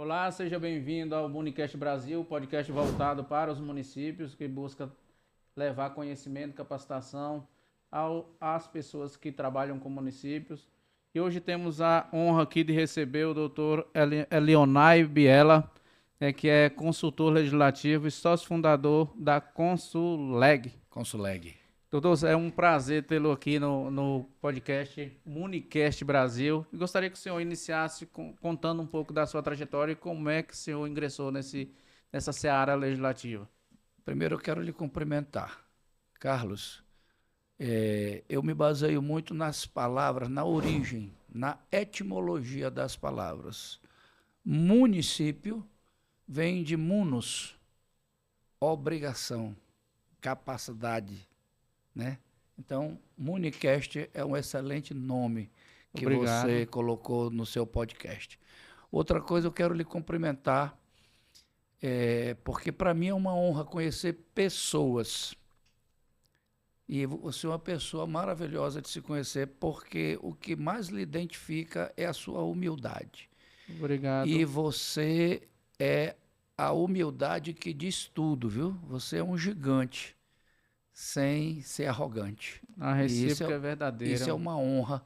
Olá, seja bem-vindo ao Municast Brasil, podcast voltado para os municípios que busca levar conhecimento, capacitação às pessoas que trabalham com municípios. E hoje temos a honra aqui de receber o doutor Elionai Biela, que é consultor legislativo e sócio fundador da Consuleg. Consuleg. Doutor, é um prazer tê-lo aqui no podcast Municast Brasil. Eu gostaria que o senhor iniciasse contando um pouco da sua trajetória e como é que o senhor ingressou nessa seara legislativa. Primeiro eu quero lhe cumprimentar. Carlos, eu me baseio muito nas palavras, na origem, na etimologia das palavras. Município vem de munus, obrigação, capacidade, né? Então, Municast é um excelente nome que Obrigado. você colocou no seu podcast. Outra coisa, eu quero lhe cumprimentar, porque para mim é uma honra conhecer pessoas. E você é uma pessoa maravilhosa de se conhecer, porque o que mais lhe identifica é a sua humildade. Obrigado. E você é a humildade que diz tudo, viu? Você é um gigante, sem ser arrogante. A recíproca é verdadeira. Isso é uma honra,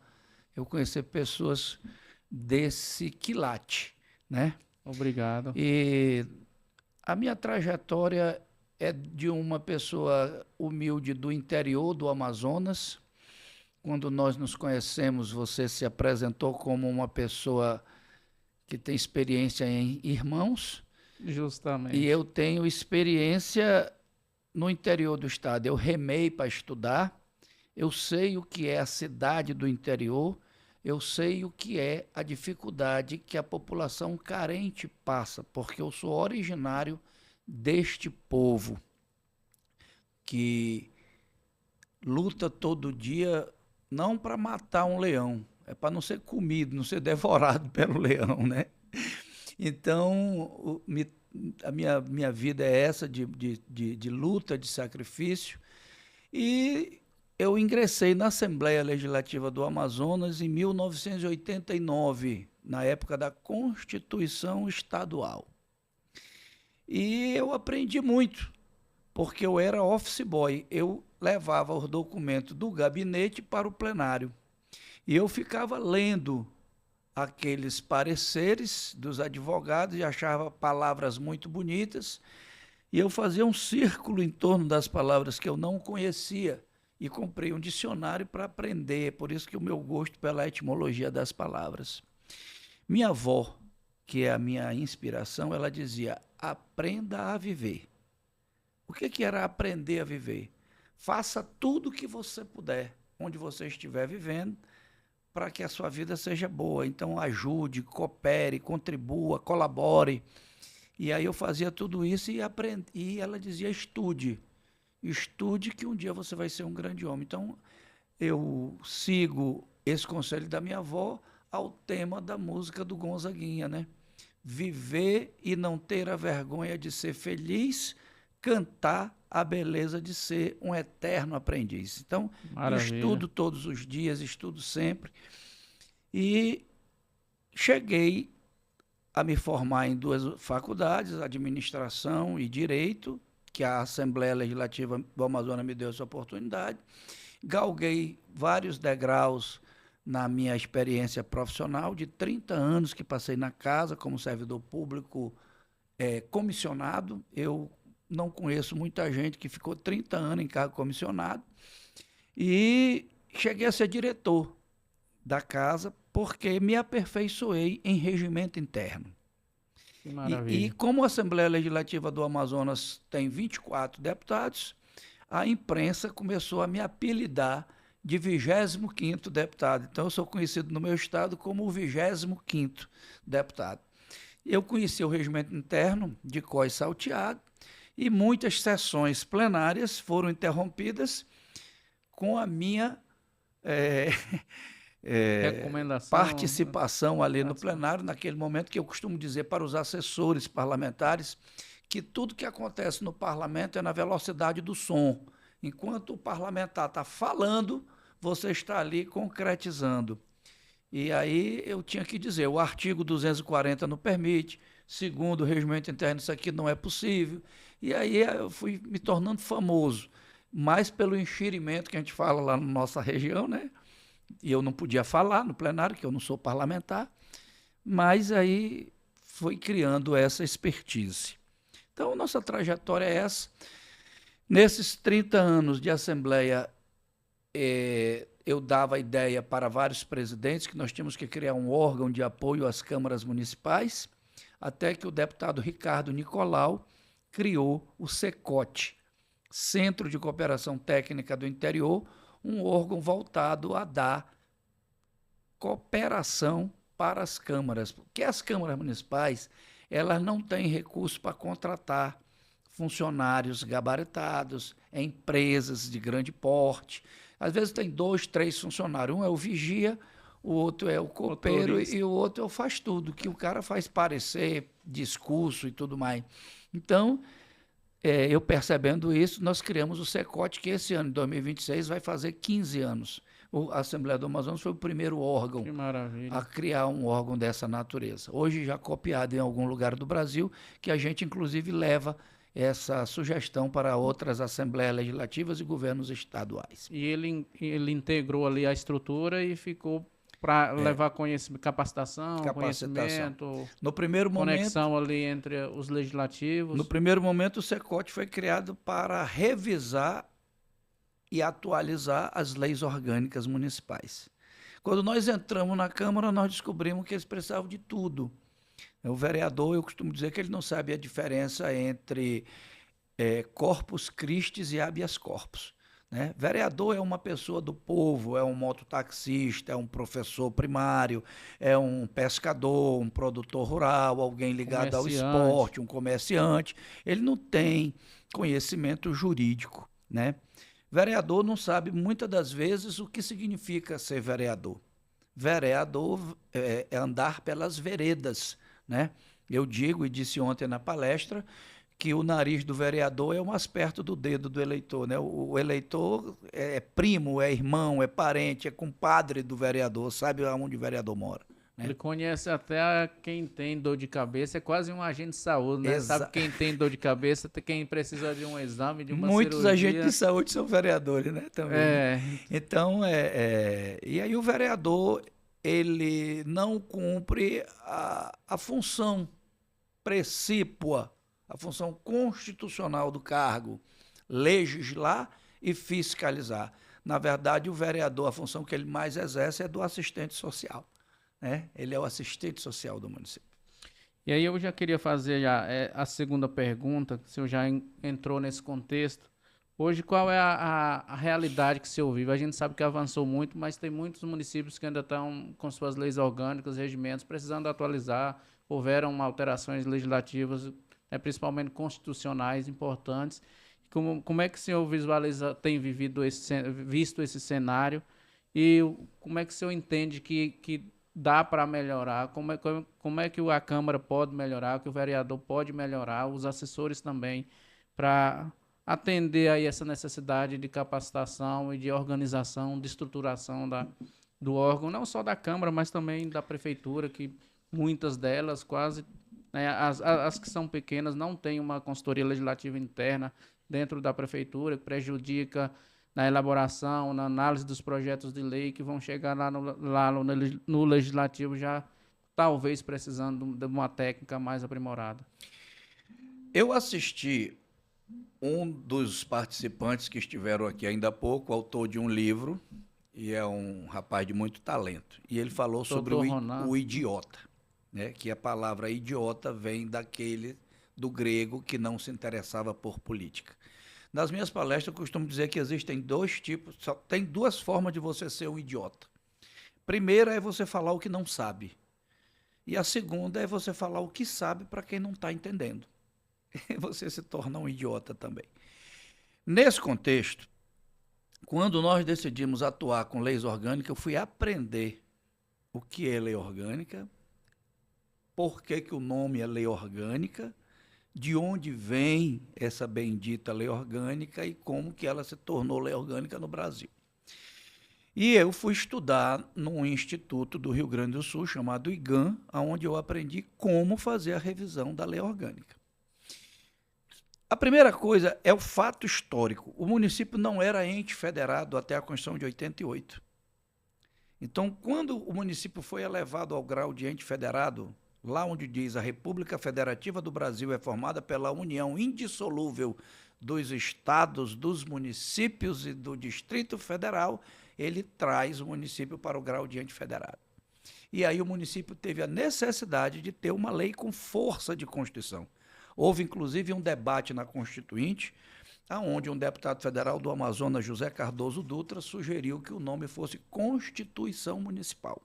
eu conhecer pessoas desse quilate, né? Obrigado. E a minha trajetória é de uma pessoa humilde do interior do Amazonas. Quando nós nos conhecemos, você se apresentou como uma pessoa que tem experiência em irmãos. Justamente. E eu tenho experiência no interior do estado. Eu remei para estudar, eu sei o que é a cidade do interior, eu sei o que é a dificuldade que a população carente passa, porque eu sou originário deste povo que luta todo dia não para matar um leão, é para não ser comido, não ser devorado pelo leão, né? Então, a minha vida é essa de luta, de sacrifício. E eu ingressei na Assembleia Legislativa do Amazonas em 1989, na época da Constituição Estadual. E eu aprendi muito, porque eu era office boy. Eu levava os documentos do gabinete para o plenário. E eu ficava lendo aqueles pareceres dos advogados e achava palavras muito bonitas, e eu fazia um círculo em torno das palavras que eu não conhecia e comprei um dicionário para aprender, por isso que o meu gosto pela etimologia das palavras. Minha avó, que é a minha inspiração, ela dizia: aprenda a viver. O que era aprender a viver? Faça tudo o que você puder, onde você estiver vivendo, para que a sua vida seja boa. Então ajude, coopere, contribua, colabore. E aí eu fazia tudo isso e aprendi. E ela dizia: estude que um dia você vai ser um grande homem. Então eu sigo esse conselho da minha avó ao tema da música do Gonzaguinha, né? Viver e não ter a vergonha de ser feliz, cantar a beleza de ser um eterno aprendiz. Então, Maravilha. estudo todos os dias, estudo sempre. E cheguei a me formar em 2 faculdades, administração e direito, que a Assembleia Legislativa do Amazonas me deu essa oportunidade. Galguei vários degraus na minha experiência profissional, de 30 anos que passei na casa como servidor público comissionado. Eu não conheço muita gente que ficou 30 anos em cargo comissionado. E cheguei a ser diretor da casa porque me aperfeiçoei em regimento interno. Que maravilha. E como a Assembleia Legislativa do Amazonas tem 24 deputados, a imprensa começou a me apelidar de 25º deputado. Então, eu sou conhecido no meu estado como o 25º deputado. Eu conheci o regimento interno de cós salteado e muitas sessões plenárias foram interrompidas com a minha participação ali no plenário, naquele momento que eu costumo dizer para os assessores parlamentares que tudo que acontece no parlamento é na velocidade do som. Enquanto o parlamentar está falando, você está ali concretizando. E aí eu tinha que dizer, o artigo 240 não permite, segundo o regimento interno isso aqui não é possível. E aí eu fui me tornando famoso, mais pelo enxerimento que a gente fala lá na nossa região, né? E eu não podia falar no plenário, que eu não sou parlamentar, mas aí foi criando essa expertise. Então, nossa trajetória é essa. Nesses 30 anos de Assembleia, eu dava a ideia para vários presidentes que nós tínhamos que criar um órgão de apoio às câmaras municipais, até que o deputado Ricardo Nicolau criou o SECOT, Centro de Cooperação Técnica do Interior, um órgão voltado a dar cooperação para as câmaras, porque as câmaras municipais elas não têm recurso para contratar funcionários gabaritados, empresas de grande porte. Às vezes tem 2, 3 funcionários. Um é o vigia, o outro é o copeiro e o outro é o faz tudo, que o cara faz parecer, discurso e tudo mais. Então, eu percebendo isso, nós criamos o SECOT, que esse ano, em 2026, vai fazer 15 anos. A Assembleia do Amazonas foi o primeiro órgão a criar um órgão dessa natureza. Hoje já copiado em algum lugar do Brasil, que a gente inclusive leva essa sugestão para outras assembleias legislativas e governos estaduais. E ele integrou ali a estrutura e ficou para levar conhecimento, capacitação, conhecimento, no primeiro conexão ali entre os legislativos. No primeiro momento, o SECOT foi criado para revisar e atualizar as leis orgânicas municipais. Quando nós entramos na Câmara, nós descobrimos que eles precisavam de tudo. O vereador, eu costumo dizer que ele não sabe a diferença entre corpus Christi e habeas corpus. Né? Vereador é uma pessoa do povo, é um mototaxista, é um professor primário, é um pescador, um produtor rural, alguém ligado ao esporte, um comerciante. Ele não tem conhecimento jurídico, né? Vereador não sabe muitas das vezes o que significa ser vereador. Vereador é andar pelas veredas, né? Eu digo e disse ontem na palestra que o nariz do vereador é o mais perto do dedo do eleitor, né? O eleitor é primo, é irmão, é parente, é compadre do vereador, sabe aonde o vereador mora. Né? Ele conhece até quem tem dor de cabeça, é quase um agente de saúde, né? Sabe quem tem dor de cabeça, quem precisa de um exame, de uma Muitos cirurgia. Agentes de saúde são vereadores, né? Também. Né? Então, e aí o vereador, ele não cumpre a função precípua, a função constitucional do cargo, legislar e fiscalizar. Na verdade, o vereador, a função que ele mais exerce é do assistente social. Né? Ele é o assistente social do município. E aí eu já queria fazer a segunda pergunta, se o senhor já entrou nesse contexto. Hoje, qual é a realidade que o senhor vive? A gente sabe que avançou muito, mas tem muitos municípios que ainda estão com suas leis orgânicas, regimentos, precisando atualizar. Houveram alterações legislativas, principalmente constitucionais, importantes. Como é que o senhor visualiza, tem visto esse cenário? E como é que o senhor entende que dá para melhorar? Como é que a Câmara pode melhorar, que o vereador pode melhorar, os assessores também, para atender aí essa necessidade de capacitação e de organização, de estruturação do órgão, não só da Câmara, mas também da Prefeitura, que muitas delas quase, né, as que são pequenas, não têm uma consultoria legislativa interna dentro da Prefeitura, que prejudica na elaboração, na análise dos projetos de lei que vão chegar lá no Legislativo já talvez precisando de uma técnica mais aprimorada. Eu assisti um dos participantes que estiveram aqui ainda há pouco, autor de um livro, e é um rapaz de muito talento, e ele falou sobre o idiota, né? Que a palavra idiota vem do grego que não se interessava por política. Nas minhas palestras, eu costumo dizer que existem tem duas formas de você ser um idiota. Primeira é você falar o que não sabe. E a segunda é você falar o que sabe para quem não está entendendo. Você se torna um idiota também. Nesse contexto, quando nós decidimos atuar com leis orgânicas, eu fui aprender o que é lei orgânica, por que o nome é lei orgânica, de onde vem essa bendita lei orgânica e como que ela se tornou lei orgânica no Brasil. E eu fui estudar num instituto do Rio Grande do Sul, chamado IGAM, onde eu aprendi como fazer a revisão da lei orgânica. A primeira coisa é o fato histórico. O município não era ente federado até a Constituição de 88. Então, quando o município foi elevado ao grau de ente federado, lá onde diz a República Federativa do Brasil é formada pela união indissolúvel dos estados, dos municípios e do Distrito Federal, ele traz o município para o grau de ente federado. E aí o município teve a necessidade de ter uma lei com força de Constituição. Houve, inclusive, um debate na Constituinte, onde um deputado federal do Amazonas, José Cardoso Dutra, sugeriu que o nome fosse Constituição Municipal.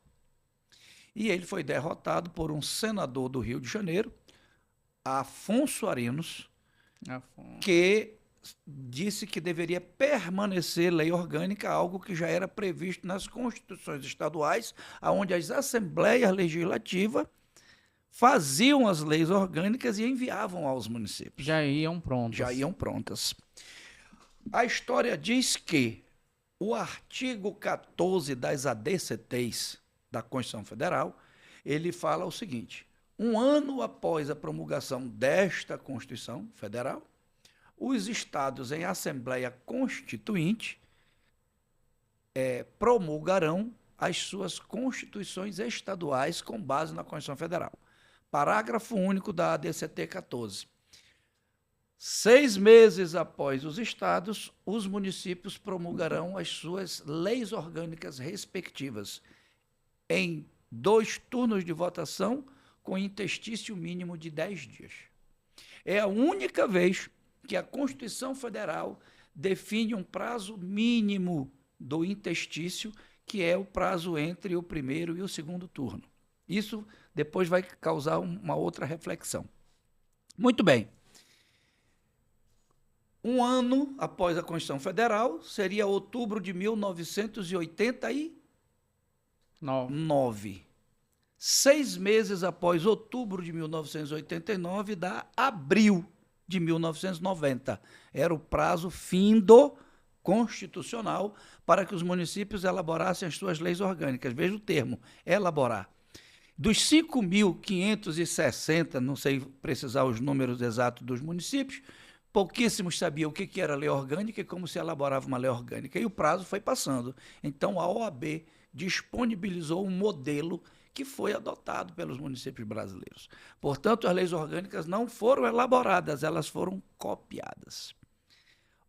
E ele foi derrotado por um senador do Rio de Janeiro, Afonso Arinos, que disse que deveria permanecer lei orgânica, algo que já era previsto nas constituições estaduais, onde as assembleias legislativas faziam as leis orgânicas e enviavam aos municípios. Já iam prontas. Já iam prontas. A história diz que o artigo 14 das ADCTs da Constituição Federal, ele fala o seguinte: um ano após a promulgação desta Constituição Federal, os estados em Assembleia Constituinte promulgarão as suas constituições estaduais com base na Constituição Federal. Parágrafo único da ADCT 14. 6 meses após os estados, os municípios promulgarão as suas leis orgânicas respectivas, em 2 turnos de votação, com interstício mínimo de 10 dias. É a única vez que a Constituição Federal define um prazo mínimo do interstício, que é o prazo entre o primeiro e o segundo turno. Isso depois vai causar uma outra reflexão. Muito bem. Um ano após a Constituição Federal, seria outubro de 1989. 6 meses após outubro de 1989, dá abril de 1990. Era o prazo findo constitucional para que os municípios elaborassem as suas leis orgânicas. Veja o termo, elaborar. Dos 5.560, não sei precisar os números exatos dos municípios, pouquíssimos sabiam o que era lei orgânica e como se elaborava uma lei orgânica. E o prazo foi passando. Então, a OAB disponibilizou um modelo que foi adotado pelos municípios brasileiros. Portanto, as leis orgânicas não foram elaboradas, elas foram copiadas.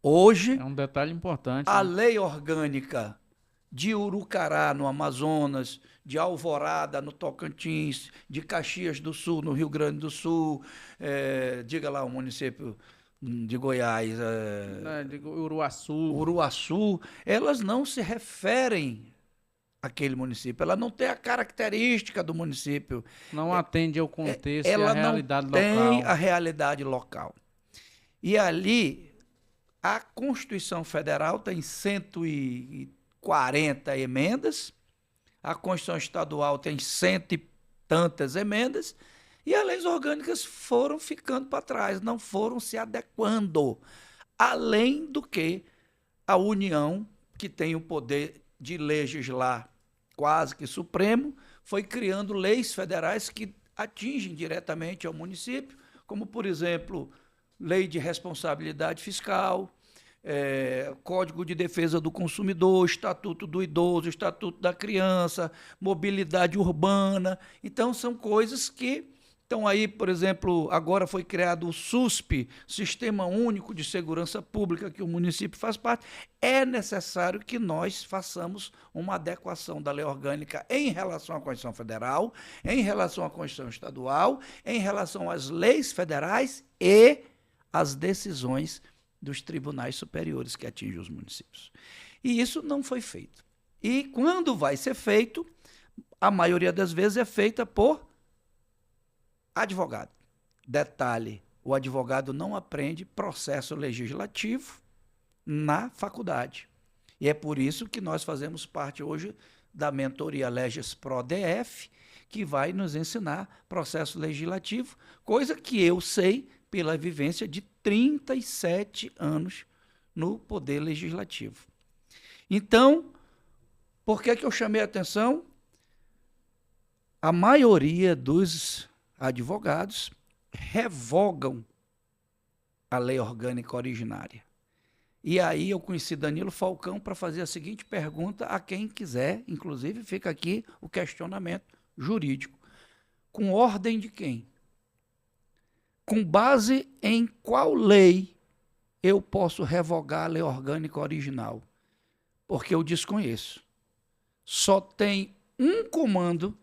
Hoje, é um detalhe importante. A lei orgânica de Urucará, no Amazonas, de Alvorada, no Tocantins, de Caxias do Sul, no Rio Grande do Sul, diga lá o município de Goiás, de Uruaçu. Uruaçu, elas não se referem àquele município, ela não tem a característica do município. Não atende ao contexto ela e à realidade local. Ela não tem a realidade local. E ali, a Constituição Federal tem 140 emendas, a Constituição Estadual tem 100 e tantas emendas, e as leis orgânicas foram ficando para trás, não foram se adequando. Além do que a União, que tem o poder de legislar quase que supremo, foi criando leis federais que atingem diretamente ao município, como, por exemplo, Lei de Responsabilidade Fiscal, Código de Defesa do Consumidor, Estatuto do Idoso, Estatuto da Criança, Mobilidade Urbana. Então, são coisas que estão aí, por exemplo, agora foi criado o SUSP, Sistema Único de Segurança Pública, que o município faz parte. É necessário que nós façamos uma adequação da lei orgânica em relação à Constituição Federal, em relação à Constituição Estadual, em relação às leis federais e às decisões dos tribunais superiores que atingem os municípios. E isso não foi feito. E quando vai ser feito, a maioria das vezes é feita por advogado. Detalhe, o advogado não aprende processo legislativo na faculdade. E é por isso que nós fazemos parte hoje da mentoria Legis Pro DF, que vai nos ensinar processo legislativo, coisa que eu sei pela vivência de 37 anos no Poder Legislativo. Então, Por que que eu chamei a atenção? A maioria dos advogados revogam a lei orgânica originária. E aí eu conheci Danilo Falcão para fazer a seguinte pergunta a quem quiser, inclusive fica aqui o questionamento jurídico. Com ordem de quem? Com base em qual lei eu posso revogar a lei orgânica original? Porque eu desconheço. Só tem um comando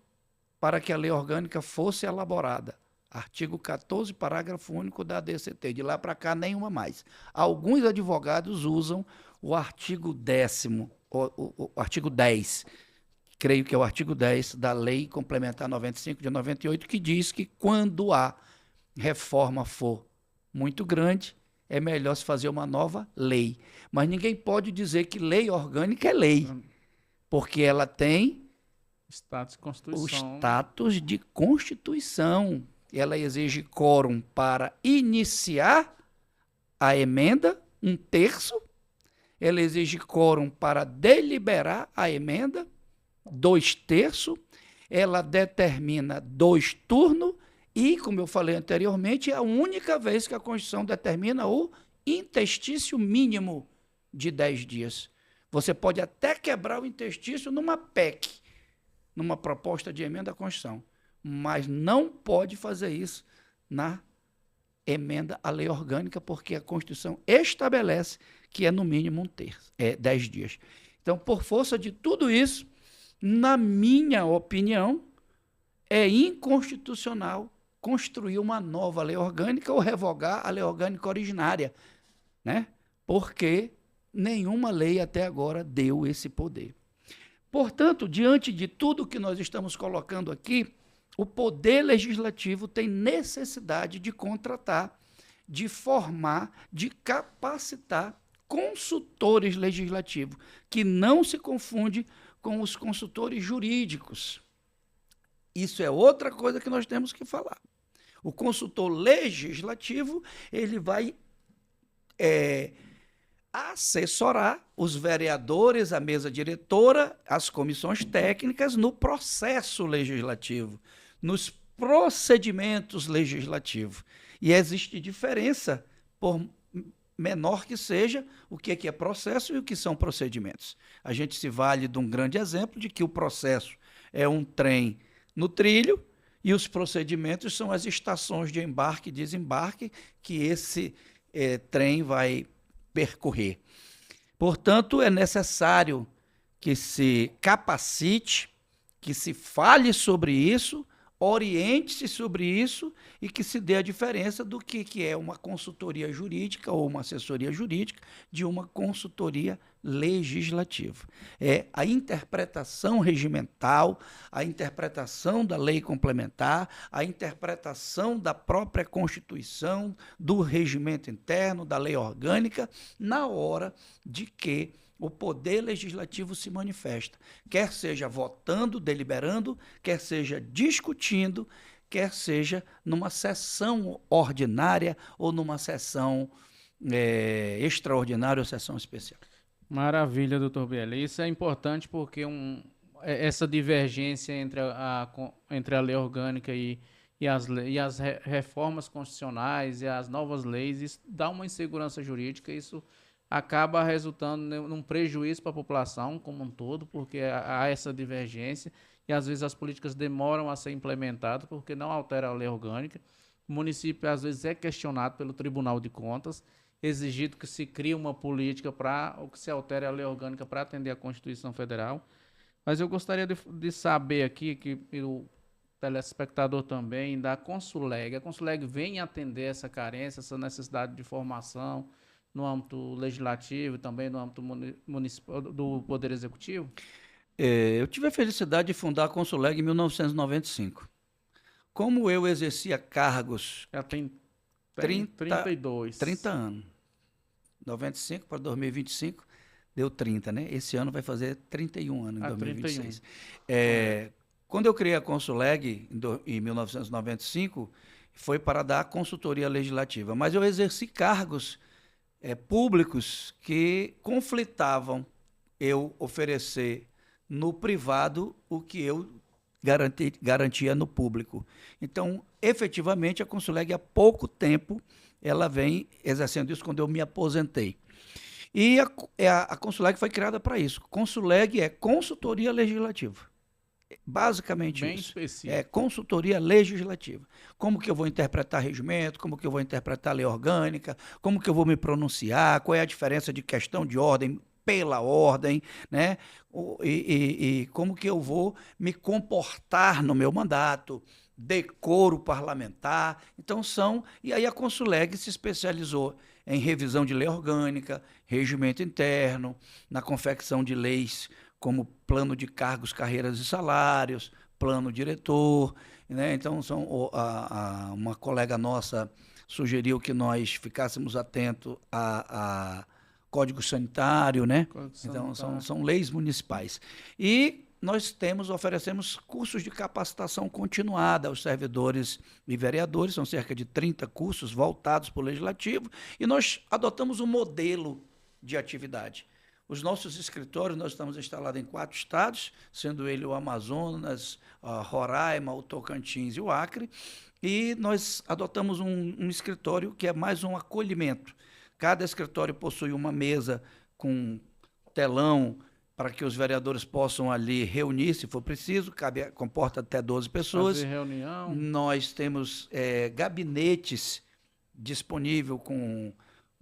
para que a lei orgânica fosse elaborada. Artigo 14, parágrafo único da ADCT. De lá para cá, nenhuma mais. Alguns advogados usam o artigo 10º, o artigo 10, creio que é o artigo 10 da Lei Complementar 95 de 98, que diz que quando a reforma for muito grande, é melhor se fazer uma nova lei. Mas ninguém pode dizer que lei orgânica é lei, porque ela tem Status de o Constituição. status de Constituição. Ela exige quórum para iniciar a emenda, 1/3. Ela exige quórum para deliberar a emenda, 2/3. Ela determina 2 turnos e, como eu falei anteriormente, é a única vez que a Constituição determina o interstício mínimo de 10 dias. Você pode até quebrar o interstício numa PEC, numa proposta de emenda à Constituição, mas não pode fazer isso na emenda à lei orgânica, porque a Constituição estabelece que é no mínimo 10 dias. Então, por força de tudo isso, na minha opinião, é inconstitucional construir uma nova lei orgânica ou revogar a lei orgânica originária, né? Porque nenhuma lei até agora deu esse poder. Portanto, diante de tudo que nós estamos colocando aqui, o Poder Legislativo tem necessidade de contratar, de formar, de capacitar consultores legislativos, que não se confunde com os consultores jurídicos. Isso é outra coisa que nós temos que falar. O consultor legislativo, ele vai assessorar os vereadores, a mesa diretora, as comissões técnicas no processo legislativo, nos procedimentos legislativos. E existe diferença, por menor que seja, o que é processo e o que são procedimentos. A gente se vale de um grande exemplo de que o processo é um trem no trilho e os procedimentos são as estações de embarque e desembarque que esse trem vai percorrer. Portanto, é necessário que se capacite, que se fale sobre isso, oriente-se sobre isso e que se dê a diferença do que é uma consultoria jurídica ou uma assessoria jurídica de uma consultoria legislativa. É a interpretação regimental, a interpretação da lei complementar, a interpretação da própria Constituição, do regimento interno, da lei orgânica, na hora de que o poder legislativo se manifesta, quer seja votando, deliberando, quer seja discutindo, quer seja numa sessão ordinária ou numa sessão extraordinária ou sessão especial. Maravilha, doutor Biela. Isso é importante porque essa divergência entre a lei orgânica e as reformas constitucionais e as novas leis, isso dá uma insegurança jurídica, isso acaba resultando num prejuízo para a população como um todo, porque há essa divergência e às vezes as políticas demoram a ser implementadas porque não altera a lei orgânica. O município às vezes é questionado pelo Tribunal de Contas, exigido que se crie uma política ou que se altere a lei orgânica para atender a Constituição Federal. Mas eu gostaria de saber aqui, que o telespectador também, da Consuleg. A Consuleg vem atender essa carência, essa necessidade de formação no âmbito legislativo e também no âmbito municipal do Poder Executivo? Eu tive a felicidade de fundar a Consuleg em 1995. Como eu exercia cargos... Já tem 32. 30 anos. 95 para 2025, deu 30, né? Esse ano vai fazer 31 anos, em 2026. 31. Quando eu criei a Consuleg, em 1995, foi para dar consultoria legislativa. Mas eu exerci cargos públicos que conflitavam eu oferecer no privado o que eu garantia no público. Então, efetivamente, a Consuleg há pouco tempo ela vem exercendo isso quando eu me aposentei. E a Consuleg foi criada para isso. Consuleg é consultoria legislativa. Basicamente Bem isso. específico. É consultoria legislativa. Como que eu vou interpretar regimento, como que eu vou interpretar lei orgânica, como que eu vou me pronunciar, qual é a diferença de questão de ordem pela ordem, né? E como que eu vou me comportar no meu mandato, decoro parlamentar. Então e aí a Consuleg se especializou em revisão de lei orgânica, regimento interno, na confecção de leis como plano de cargos, carreiras e salários, plano diretor, né? Então uma colega nossa sugeriu que nós ficássemos atentos a Código Sanitário, né? Então, são leis municipais. E nós oferecemos cursos de capacitação continuada aos servidores e vereadores, são cerca de 30 cursos voltados para o Legislativo, e nós adotamos um modelo de atividade. Os nossos escritórios, nós estamos instalados em 4 estados, sendo ele o Amazonas, Roraima, o Tocantins e o Acre, e nós adotamos um escritório que é mais um acolhimento. Cada escritório possui uma mesa com telão para que os vereadores possam ali reunir, se for preciso, comporta até 12 pessoas. Fazer reunião. Nós temos gabinetes disponíveis com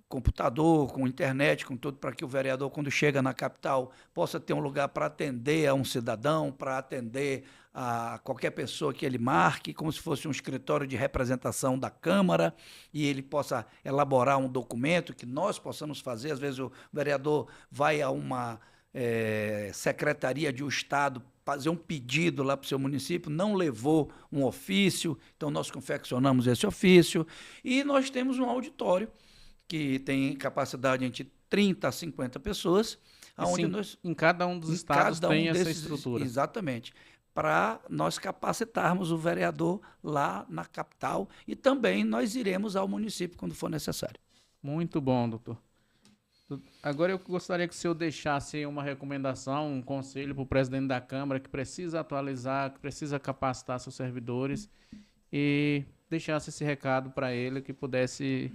computador, com internet, com tudo, para que o vereador, quando chega na capital, possa ter um lugar para atender a um cidadão, para atender a qualquer pessoa que ele marque, como se fosse um escritório de representação da Câmara, e ele possa elaborar um documento que nós possamos fazer. Às vezes o vereador vai a uma secretaria de Estado fazer um pedido lá para o seu município, não levou um ofício, então nós confeccionamos esse ofício, e nós temos um auditório que tem capacidade entre 30 a 50 pessoas. Onde em cada um dos estados tem essa estrutura. Exatamente. Para nós capacitarmos o vereador lá na capital, e também nós iremos ao município quando for necessário. Muito bom, doutor. Agora eu gostaria que o senhor deixasse uma recomendação, um conselho para o presidente da Câmara que precisa atualizar, que precisa capacitar seus servidores, e deixasse esse recado para ele, que pudesse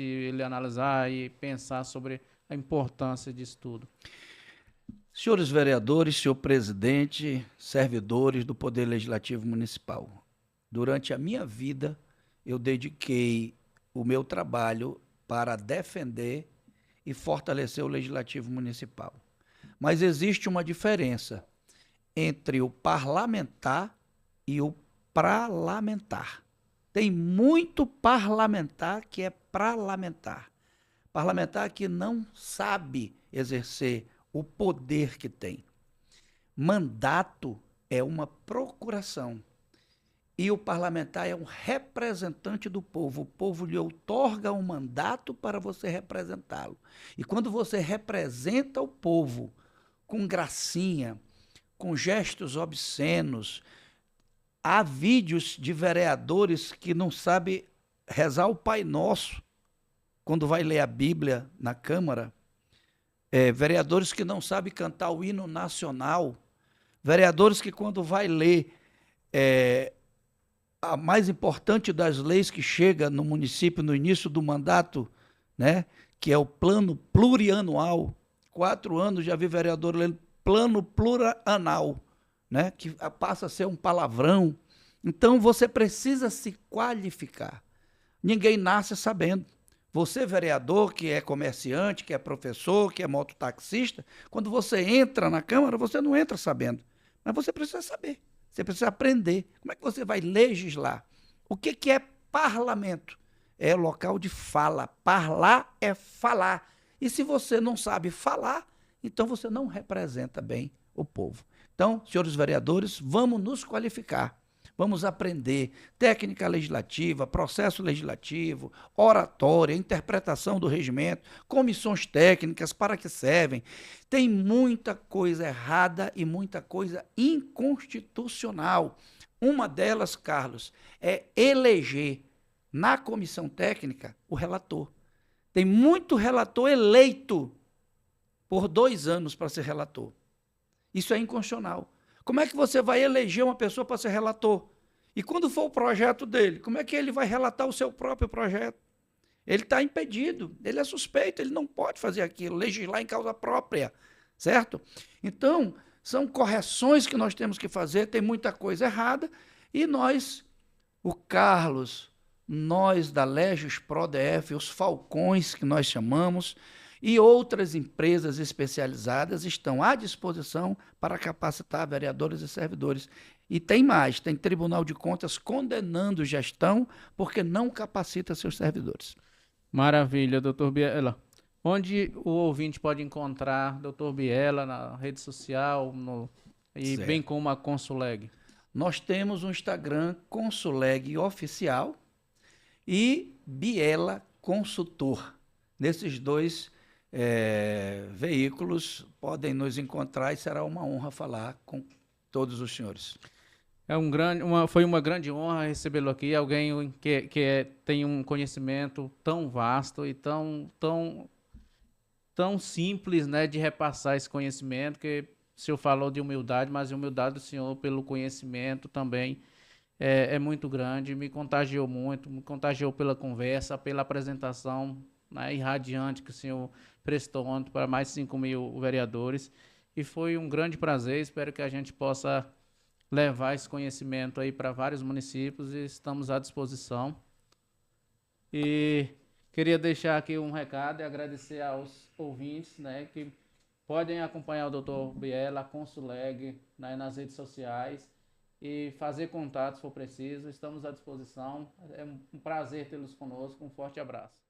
ele analisar e pensar sobre a importância disso tudo. Senhores vereadores, senhor presidente, servidores do Poder Legislativo Municipal, durante a minha vida eu dediquei o meu trabalho para defender e fortalecer o Legislativo Municipal. Mas existe uma diferença entre o parlamentar e o pralamentar. Tem muito parlamentar que é pralamentar. Parlamentar que não sabe exercer o poder que tem. Mandato é uma procuração. E o parlamentar é um representante do povo. O povo lhe outorga um mandato para você representá-lo. E quando você representa o povo com gracinha, com gestos obscenos, há vídeos de vereadores que não sabem rezar o Pai Nosso quando vai ler a Bíblia na Câmara, vereadores que não sabem cantar o hino nacional, vereadores que quando vai ler a mais importante das leis que chega no município no início do mandato, né, que é o plano plurianual, 4 anos já vi vereador lendo plano plurianual, né, que passa a ser um palavrão. Então, você precisa se qualificar. Ninguém nasce sabendo. Você, vereador, que é comerciante, que é professor, que é mototaxista, quando você entra na Câmara, você não entra sabendo. Mas você precisa saber. Você precisa aprender. Como é que você vai legislar? O que é parlamento? É local de fala. Parlar é falar. E se você não sabe falar, então você não representa bem o povo. Então, senhores vereadores, vamos nos qualificar. Vamos aprender técnica legislativa, processo legislativo, oratória, interpretação do regimento, comissões técnicas, para que servem. Tem muita coisa errada e muita coisa inconstitucional. Uma delas, Carlos, é eleger na comissão técnica o relator. Tem muito relator eleito por 2 anos para ser relator. Isso é inconstitucional. Como é que você vai eleger uma pessoa para ser relator? E quando for o projeto dele, como é que ele vai relatar o seu próprio projeto? Ele está impedido, ele é suspeito, ele não pode fazer aquilo, legislar em causa própria, certo? Então, são correções que nós temos que fazer, tem muita coisa errada, e nós, o Carlos, nós da Legis ProDF, os Falcões que nós chamamos, e outras empresas especializadas estão à disposição para capacitar vereadores e servidores. E tem mais, tem Tribunal de Contas condenando gestão porque não capacita seus servidores. Maravilha, doutor Biela. Onde o ouvinte pode encontrar doutor Biela na rede social e Certo. bem como a Consuleg? Nós temos um Instagram Consuleg Oficial e Biela Consultor. Nesses dois veículos podem nos encontrar e será uma honra falar com todos os senhores. Foi uma grande honra recebê-lo aqui, alguém que tem um conhecimento tão vasto e tão simples, né, de repassar esse conhecimento, que o senhor falou de humildade, mas a humildade do senhor pelo conhecimento também é muito grande, me contagiou muito, me contagiou pela conversa, pela apresentação, né, irradiante que o senhor prestou ontem para mais de 5.000 vereadores, e foi um grande prazer, espero que a gente possa levar esse conhecimento aí para vários municípios e estamos à disposição. E queria deixar aqui um recado e agradecer aos ouvintes, né, que podem acompanhar o Dr. Biela, a Consuleg, né, nas redes sociais e fazer contato se for preciso. Estamos à disposição. É um prazer tê-los conosco. Um forte abraço.